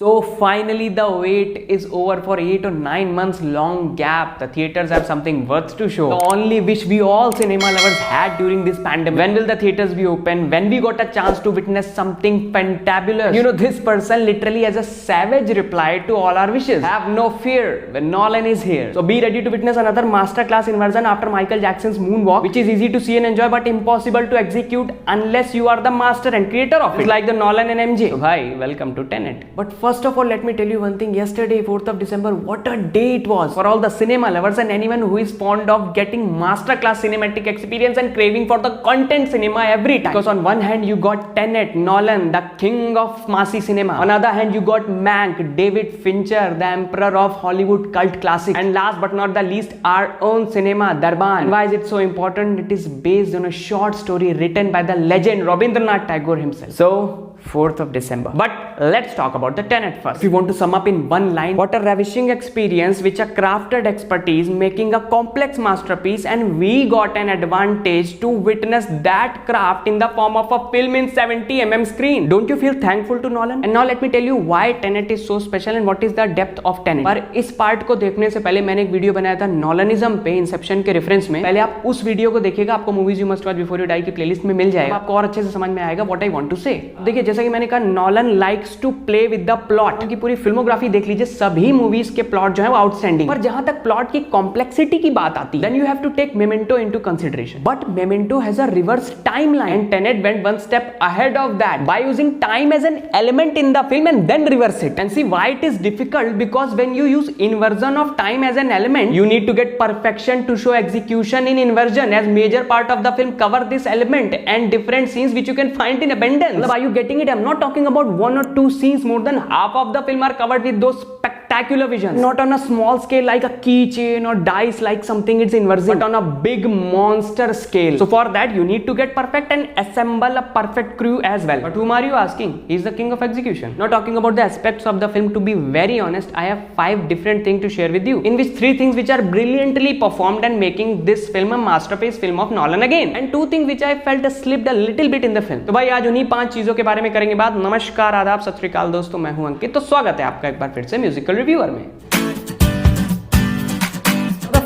So finally the wait is over for 8 or 9 months long gap. The theaters have something worth to show. The only wish we all cinema lovers had during this pandemic. When will the theaters be open? When we got a chance to witness something fantabulous? You know, this person literally has a savage reply to all our wishes. Have no fear when Nolan is here. So be ready to witness another masterclass inversion after Michael Jackson's Moonwalk, which is easy to see and enjoy but impossible to execute unless you are the master and creator of it. It's like the Nolan and MJ. So hi, welcome to Tenet. But first of all, let me tell you one thing. Yesterday, 4th of December, what a day it was for all the cinema lovers and anyone who is fond of getting masterclass cinematic experience and craving for the content cinema every time. Because on one hand, you got Tenet, Nolan, the king of massy cinema. On the other hand, you got Mank, David Fincher, the emperor of Hollywood cult classics. And last but not the least, our own cinema, Darban. And why is it so important? It is based on a short story written by the legend Rabindranath Tagore himself. So, 4th of December. But let's talk about the Tenet first. If you want to sum up in one line, what a ravishing experience, which a crafted expertise making a complex masterpiece, and we got an advantage to witness that craft in the form of a film in 70mm screen. Don't you feel thankful to Nolan? And now let me tell you why Tenet is so special and what is the depth of Tenet. पर इस part को देखने से पहले मैंने एक video बनाया था नॉलनिज्म पे, इंसेप्शन के रेफरेंस में. पहले आप उस वीडियो को देखिएगा, आपको movies you must watch before you die की प्लेलिस्ट में मिल जाएगा. आपको और अच्छे से समझ में आएगा व्हाट आई वांट टू से. देखिए, जैसा कि मैंने कहा, Nolan likes to play with the plot. उनकी पूरी फिल्मोग्राफी देख लीजिए, सभी मूवीज के प्लॉट जो है वो आउटस्टैंडिंग. पर जहां तक प्लॉट की कॉम्प्लेक्सिटी की बात आती है, then you have to take Memento into consideration. But Memento has a reverse timeline and Tenet went one step ahead of that by using time as an element in the film and then reverse it. And see why it is difficult, because when you use inversion of time as an element, you need to get perfection to show execution in inversion, as major part of the film cover this element and different scenes which you can find in abundance. Are you getting it? I'm not talking about one or two scenes. More than half of the film are covered with those spectacular visions, not on a small scale like a keychain or dice like something it's inversion, but on a big monster scale. So for that you need to get perfect and assemble a perfect crew as well. But whom are you asking? He's the king of execution. Not talking about the aspects of the film, to be very honest, I have 5 different things to share with you, in which 3 things which are brilliantly performed and making this film a masterpiece film of Nolan again, and 2 things which I felt slipped a little bit in the film. तो भाई आज उन्हीं 5 चीजों के बारे में करेंगे बात. नमस्कार, आदाब, सत श्री अकाल दोस्तों, मैं हूं अंकित. तो स्वागत है आपका एक बार फिर से म्यूजिकल रिव्यूअर में.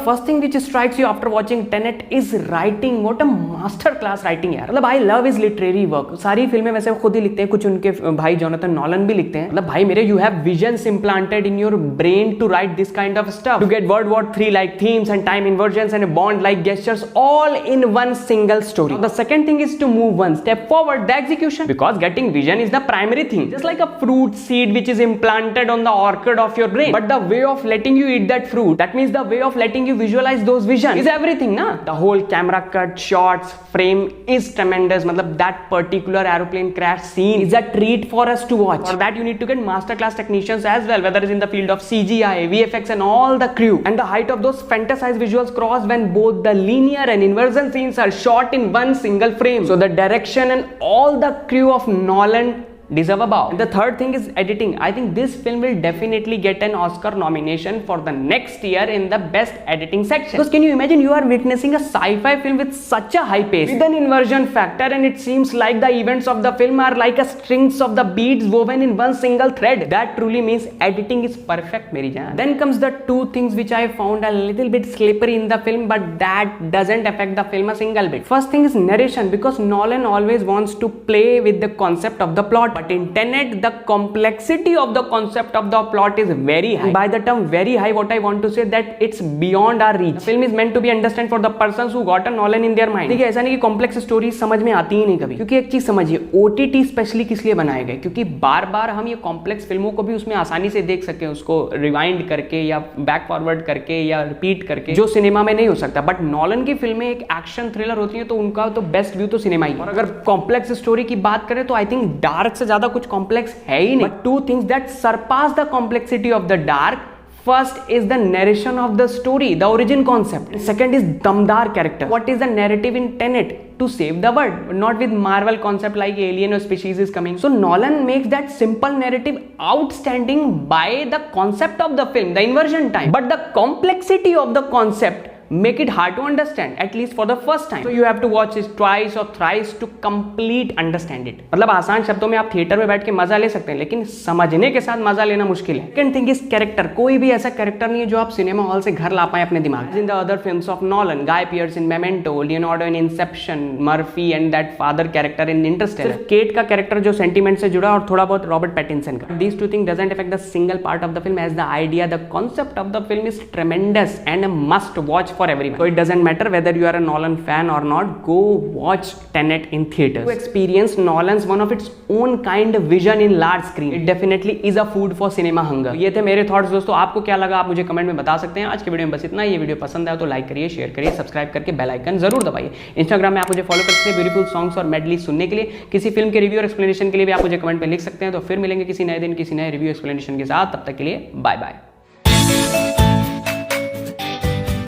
First thing which strikes you after watching Tenet is writing. What a master class writing यार. मतलब I love his literary work. सारी फिल्में वैसे खुद ही लिखते हैं, कुछ उनके भाई जोनाथन नॉलन भी लिखते हैं. मतलब भाई मेरे, you have visions implanted in your brain to write this kind of stuff, to get World War III like themes and time inversions and Bond like gestures all in one single story. The second thing is to move one step forward, the execution, because getting vision is the primary thing, just like a fruit seed which is implanted on the orchid of your brain. But the way of letting you eat that fruit, that means the way of letting you visualize those visions, is everything na. The whole camera cut, shots, frame is tremendous. मतलब that particular aeroplane crash scene is a treat for us to watch. For that you need to get masterclass technicians as well, whether it's in the field of CGI, VFX and all the crew. And the height of those fantasized visuals cross when both the linear and inversion scenes are shot in one single frame. So the direction and all the crew of Nolan deserve a bow. And the third thing is editing. I think this film will definitely get an Oscar nomination for the next year in the best editing section. Because can you imagine, you are witnessing a sci-fi film with such a high pace, with an inversion factor, and it seems like the events of the film are like a strings of the beads woven in one single thread. That truly means editing is perfect, meri jaan. Then comes the 2 things which I found a little bit slippery in the film, but that doesn't affect the film a single bit. First thing is narration, because Nolan always wants to play with the concept of the plot. But in Tenet, the complexity of the concept of the plot is very high. By the term very high, what I want to say that it's beyond our reach. The film is meant to be understand for the persons who got a Nolan in their mind. देखिए, ऐसा नहीं कि complex story समझ में आती ही नहीं कभी, क्योंकि एक चीज समझिए, OTT स्पेशली किस लिए बनाए गए, क्योंकि बार बार हम ये कॉम्प्लेक्स फिल्मों को भी उसमें आसानी से देख सकें, उसको रिवाइंड करके या बैक फॉरवर्ड करके या रिपीट करके, जो सिनेमा में नहीं हो सकता. बट नॉलन की फिल्में एक एक्शन थ्रिलर होती है, तो उनका तो बेस्ट व्यू तो सिनेमा ही. और अगर कॉम्प्लेक्स स्टोरी की बात करें तो आई थिंक डार्क से ज्यादा कुछ कॉम्प्लेक्स है ही नहीं. But 2 things that surpass the complexity of the dark. First is the narration of the story, the origin concept. Second is damdar character. What is the narrative in Tenet? To save the world, not with Marvel concept like alien or species is coming. So Nolan makes that simple narrative outstanding by the concept of the film, the inversion time. But the complexity of the concept make it hard to understand, at least for the first time. So you have to watch it twice or thrice to complete understand it. मतलब आसान शब्दों में आप theatre में बैठ के मजा ले सकते हैं, लेकिन समझने के साथ मजा लेना मुश्किल है. Second thing is character. कोई भी ऐसा कैरेक्टर नहीं है जो आप सिनेमा हॉल से घर ला पाए अपने दिमाग. In the other films of Nolan, Guy Pearce in Memento, Leonardo in Inception, Murphy and that father character in Interstellar. सिर्फ केट का कैरेक्टर जो सेंटीमेंट से जुड़ा और थोड़ा बहुत रॉबर्ट पैटिंसन का. These two things doesn't affect the single part of the film, as the idea, the concept of the film is tremendous and a must watch for everyone. So it doesn't matter whether you are a Nolan fan or not, go watch Tenet in theaters to experience Nolan's one of its own kind of vision in large screen. It definitely is a food for cinema hunger. ये थे मेरे thoughts दोस्तों. आपको क्या लगा आप मुझे comment में बता सकते हैं. आज के वीडियो में बस इतना. ये वीडियो पसंद आया तो लाइक करिए, शेयर करिए, सब्सक्राइब करके बेल आइकन जरूर दबाइए. इंस्टाग्राम में आप मुझे फॉलो कर सकते हैं ब्यूटीफुल सॉन्ग्स और मेडली सुनने के लिए. किसी फिल्म के रिव्यू और एक्सप्लेनेशन के लिए भी आप मुझे कमेंट में लिख सकते हैं. तो फिर मिलेंगे किसी नए दिन किसी नए रिव्यू एक्सप्लेनेशन के साथ. तब तक के लिए बाय बाय.